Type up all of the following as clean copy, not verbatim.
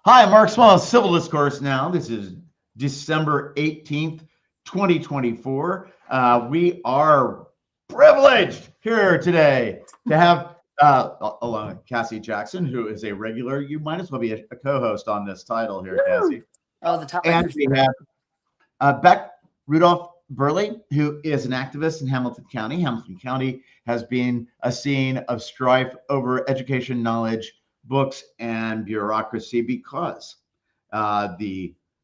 Hi, I'm Mark Small, Civil Discourse now. This is December 18th, 2024. We are privileged here today to have, along with Cassi Jackson, who is a regular. You might as well be a co-host on this title here, Cassi. Oh, the top. And we have Bec Rudolph-Burleigh, who is an activist in Hamilton County. Hamilton County has been a scene of strife over education, knowledge, books, and bureaucracy because an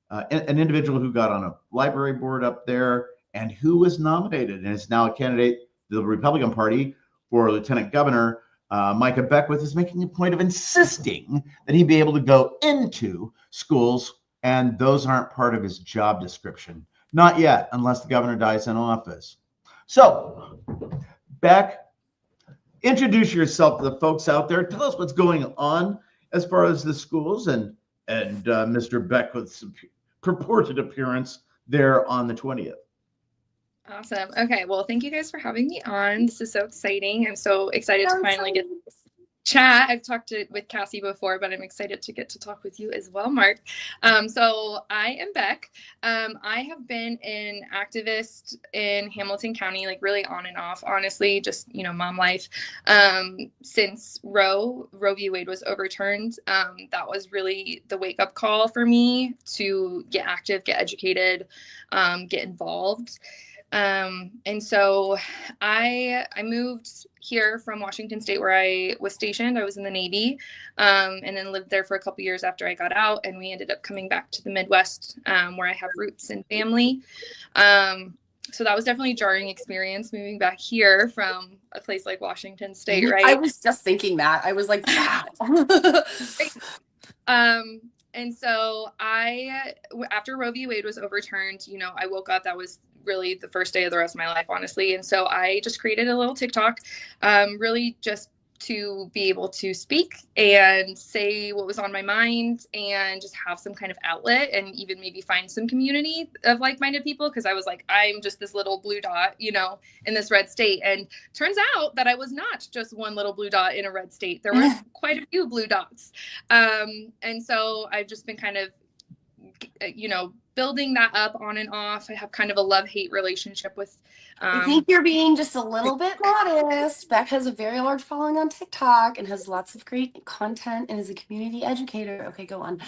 individual who got on a library board up there and who was nominated and is now a candidate to the Republican Party for Lieutenant Governor, Micah Beckwith, is making a point of insisting that he be able to go into schools, and those aren't part of his job description. Not yet, unless the governor dies in office. So, Bec, introduce yourself to the folks out there. Tell us what's going on as far as the schools and Mr. Beckwith's purported appearance there on the 20th. Awesome. Okay. Well, thank you guys for having me on. This is so exciting. I'm so excited to finally get to chat. I've talked with Cassi before, but I'm excited to get to talk with you as well, Mark. So I am Bec. I have been an activist in Hamilton County, like really on and off, honestly, just, mom life, since Roe v. Wade was overturned. That was really the wake up call for me to get active, get educated, get involved. And so I moved here from Washington State, where I was stationed. I was in the Navy, and then lived there for a couple years after I got out, and we ended up coming back to the Midwest, where I have roots and family. So that was definitely a jarring experience moving back here from a place like Washington State, right? I was just thinking that. I was like, wow. And so after Roe v. Wade was overturned, I woke up, that was really the first day of the rest of my life, honestly. And so I just created a little TikTok, really just to be able to speak and say what was on my mind and just have some kind of outlet and even maybe find some community of like-minded people. Cause I was like, I'm just this little blue dot, in this red state. And turns out that I was not just one little blue dot in a red state. There was quite a few blue dots. And so I've just been kind of, building that up on and off. I have kind of a love-hate relationship with. I think you're being just a little bit modest. Bec has a very large following on TikTok and has lots of great content and is a community educator. Okay, go on.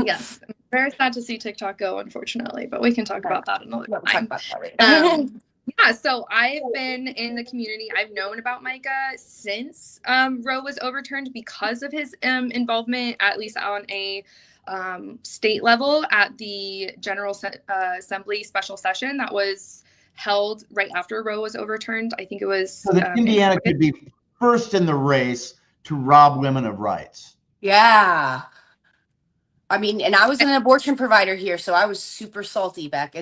Yes, I'm very sad to see TikTok go, unfortunately, but we can talk about that another time. Talk about that later. Yeah, so I've been in the community. I've known about Micah since Roe was overturned because of his involvement, at least on a state level, at the General Assembly special session that was held right after Roe was overturned. I think it was. So that Indiana could be first in the race to rob women of rights. Yeah. I mean, and I was an abortion provider here, so I was super salty, Bec.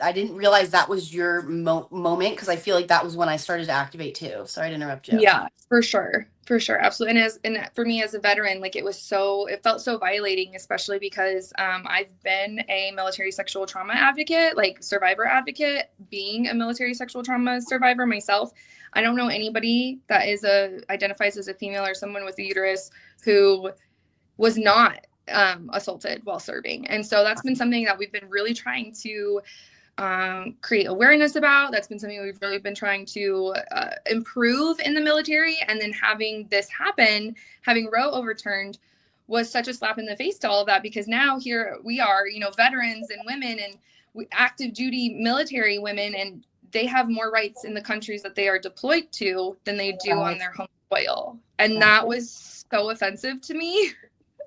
I didn't realize that was your moment, because I feel like that was when I started to activate too. Sorry to interrupt you. Yeah, for sure, absolutely. And for me as a veteran, like it felt so violating, especially because I've been a military sexual trauma advocate, like survivor advocate, being a military sexual trauma survivor myself. I don't know anybody that identifies as a female or someone with a uterus who was not assaulted while serving. And so that's been something that we've been really trying to create awareness about. That's been something we've really been trying to improve in the military. And then having this happen, having Roe overturned, was such a slap in the face to all of that, because now here we are, veterans and women and active duty military women, and they have more rights in the countries that they are deployed to than they do on their home soil. And that was so offensive to me.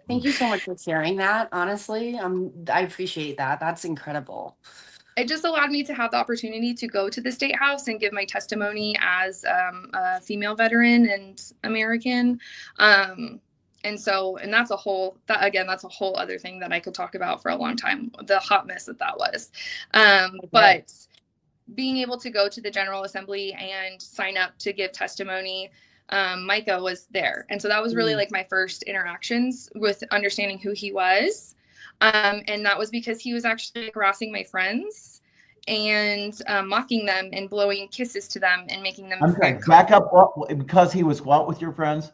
Thank you so much for sharing that. Honestly, I appreciate that. That's incredible. It just allowed me to have the opportunity to go to the State House and give my testimony as a female veteran and American. And that's a whole other thing that I could talk about for a long time, the hot mess that was. But being able to go to the General Assembly and sign up to give testimony, Micah was there. And so that was really like my first interactions with understanding who he was. And that was because he was actually harassing my friends and mocking them and blowing kisses to them and making them. Okay, back up. Because he was what with your friends?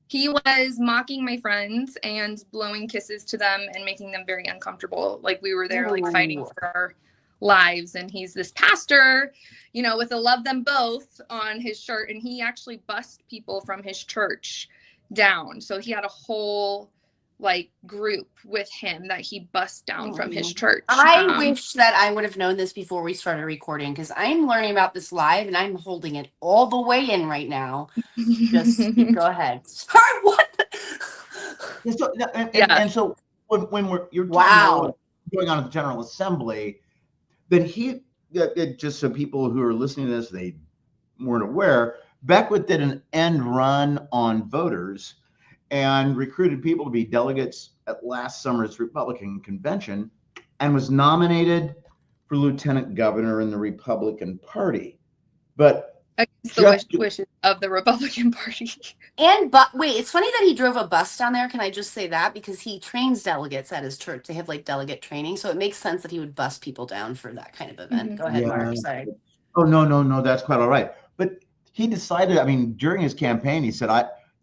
He was mocking my friends and blowing kisses to them and making them very uncomfortable. Like we were there, like fighting for our lives. And he's this pastor, you know, with a "love them both" on his shirt. And he actually bussed people from his church down. So he had a whole like group with him that he bussed down from his church. I wish that I would have known this before we started recording, because I'm learning about this live and I'm holding it all the way in right now. Just go ahead. Sorry, what? And so when you're going on at the General Assembly, then just so people who are listening to this, they weren't aware, Beckwith did an end run on voters and recruited people to be delegates at last summer's Republican convention and was nominated for lieutenant governor in the Republican Party. But against the wishes of the Republican Party. But wait, it's funny that he drove a bus down there. Can I just say that? Because he trains delegates at his church. They have like delegate training. So it makes sense that he would bus people down for that kind of event. Go ahead, Mark. Sorry. Oh, no, that's quite all right. But he decided, I mean, during his campaign, he said,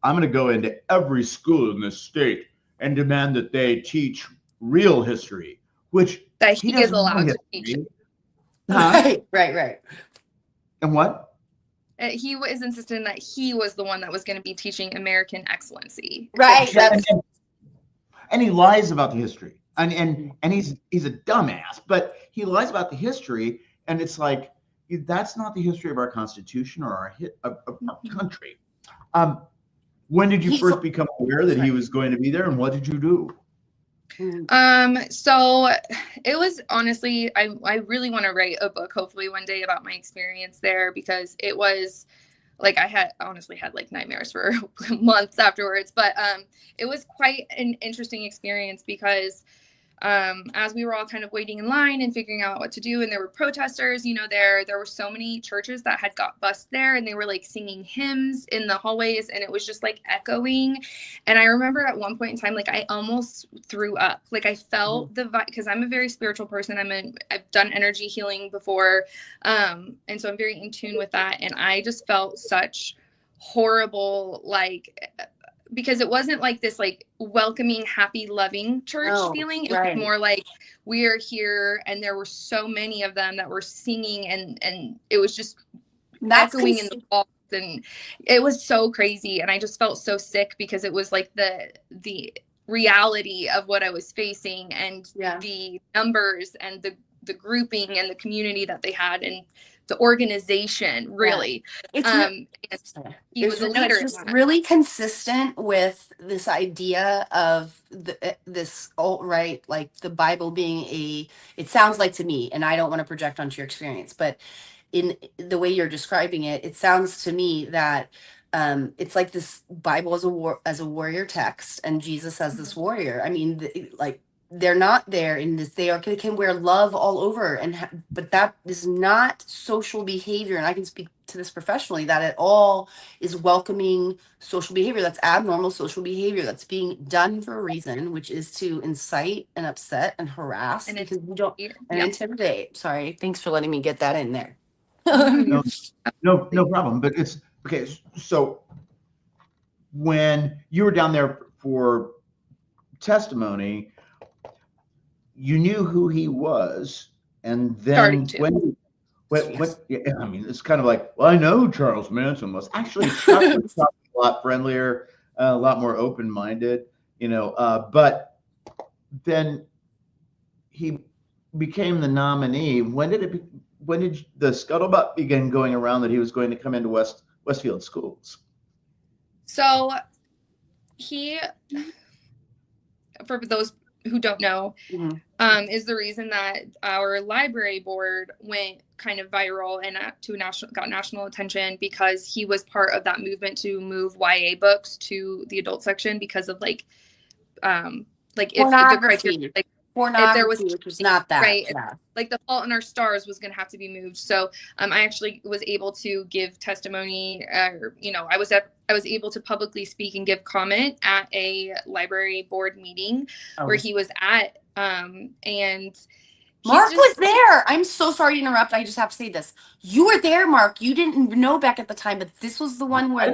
I'm going to go into every school in this state and demand that they teach real history, which that he is allowed to teach. Huh? Right. And what? He was insisting that he was the one that was going to be teaching American excellency. Right. And he lies about the history. And he's a dumbass, but he lies about the history. And it's like, that's not the history of our Constitution or our country. When did you first become aware that he was going to be there, and what did you do? So it was honestly, I really want to write a book hopefully one day about my experience there, because it was like I honestly had like nightmares for months afterwards, but it was quite an interesting experience because as we were all kind of waiting in line and figuring out what to do, and there were protesters, you know, there were so many churches that had got bused there, and they were like singing hymns in the hallways, and it was just like echoing. And I remember at one point in time, like I almost threw up. Like I felt the vibe, because I'm a very spiritual person. I've done energy healing before, and so I'm very in tune with that. And I just felt such horrible, like, because it wasn't like this like welcoming, happy, loving church feeling. It was more like, we are here, and there were so many of them that were singing, and it was just echoing in the walls, and it was so crazy. And I just felt so sick because it was like the reality of what I was facing, and the numbers and the grouping and the community that they had, and the organization, really. He was a leader. It's just really consistent with this idea of this alt-right, like the Bible being it sounds like to me, and I don't want to project onto your experience, but in the way you're describing it, it sounds to me that it's like this Bible as a warrior text, and Jesus as this warrior. I mean, they're not there in this. They can wear love all over, but that is not social behavior. And I can speak to this professionally, that it all is welcoming social behavior. That's abnormal social behavior that's being done for a reason, which is to incite and upset and harass, and because we don't intimidate. Sorry, thanks for letting me get that in there. No problem. But it's okay. So when you were down there for testimony, you knew who he was, and then I mean, it's kind of like, well, I know who Charles Manson was. Actually, Chuck was a lot friendlier, a lot more open-minded, you know. But then he became the nominee. When did the scuttlebutt begin going around that he was going to come into Westfield Schools? So for those who don't know, is the reason that our library board went kind of viral and got national attention, because he was part of that movement to move YA books to the adult section, because of if the criteria, if there was, which was not that right, like The Fault in Our Stars was going to have to be moved. So I actually was able to give testimony. I was able to publicly speak and give comment at a library board meeting where he was at. And Mark was there. I'm so sorry to interrupt. I just have to say this. You were there, Mark. You didn't know Bec at the time, but this was the one where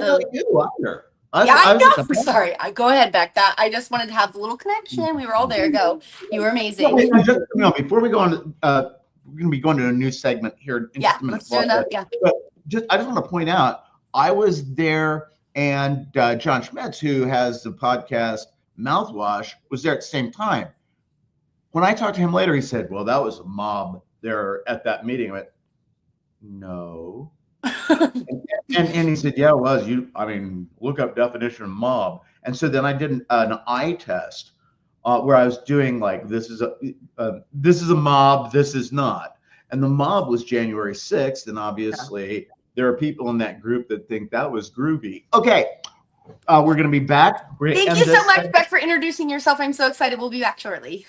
I know. Sorry. Go ahead, Bec. I just wanted to have the little connection. We were all there. Go. You were amazing. Before we go on, we're going to be going to a new segment here. In just a minute. Let's do it. Yeah. But I just want to point out, I was there, and John Schmitz, who has the podcast Mouthwash, was there at the same time. When I talked to him later, he said, well, that was a mob there at that meeting. I went, no. and he said, yeah, it was. Look up definition of mob. And so then I did an eye test where I was doing like, this is a mob, this is not. And the mob was January 6th. And obviously there are people in that group that think that was groovy. Okay. We're going to be back. Thank you so much, Bec, for introducing yourself. I'm so excited. We'll be back shortly.